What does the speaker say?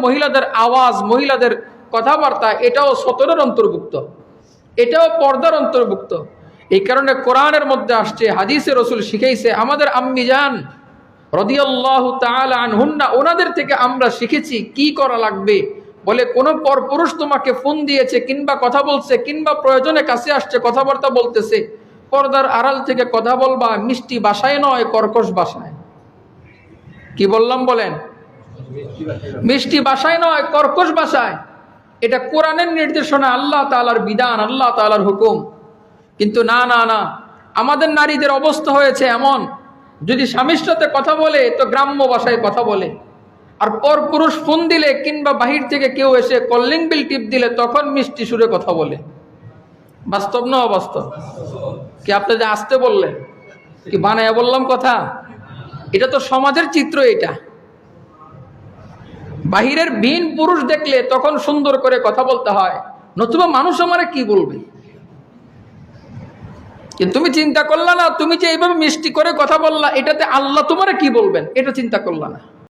মহিলাদের আওয়াজ, মহিলাদের কথাবার্তা, এটাও সতরের অন্তর্ভুক্ত, এটাও পর্দার অন্তর্ভুক্ত। এই কারণে কোরআনের মধ্যে আসছে, হাদিসে রসুল শিখাইছে, আমাদের আম্মি জান রাদিয়াল্লাহু তাআলা আনহুন্না, ওনাদের থেকে আমরা শিখেছি কি করা লাগবে। বলে কোনো পরপুরুষ তোমাকে ফোন দিয়েছে কিংবা কথা বলছে কিংবা প্রয়োজনে কাছে আসছে, কথাবার্তা বলতেছে, পর্দার আড়াল থেকে কথা বলবা, মিষ্টি ভাষায় নয়, কর্কশ ভাষায়। কি বললাম বলেন? মিষ্টি ভাষায় নয়, কর্কশ ভাষায়। এটা কোরআনের নির্দেশনা, আল্লাহ তাআলার বিধান, আল্লাহ তাআলার হুকুম। কিন্তু না না না, আমাদের নারীদের অবস্থা হয়েছে এমন, যদি স্বামীর সাথে কথা বলে তো গ্রাম্য ভাষায় কথা বলে, আর পরপুরুষ ফোন দিলে কিংবা বাহির থেকে কেউ এসে কলিং বিল টিপ দিলে তখন মিষ্টি সুরে কথা বলে। বাস্তব না অবাস্তব? কি আপনি যে আসতে বললেন, কি বানায়া বললাম কথা? এটা তো সমাজের চিত্র। এটা বাহিরের ভিন পুরুষ দেখলে তখন সুন্দর করে কথা বলতে হয়, নতুবা মানুষ আমারে কি বলবে। কিন্তু তুমি চিন্তা করলা না, তুমি যে এইভাবে মিষ্টি করে কথা বললা, এটাতে আল্লাহ তোমারে কি বলবেন, এটা চিন্তা করলা না।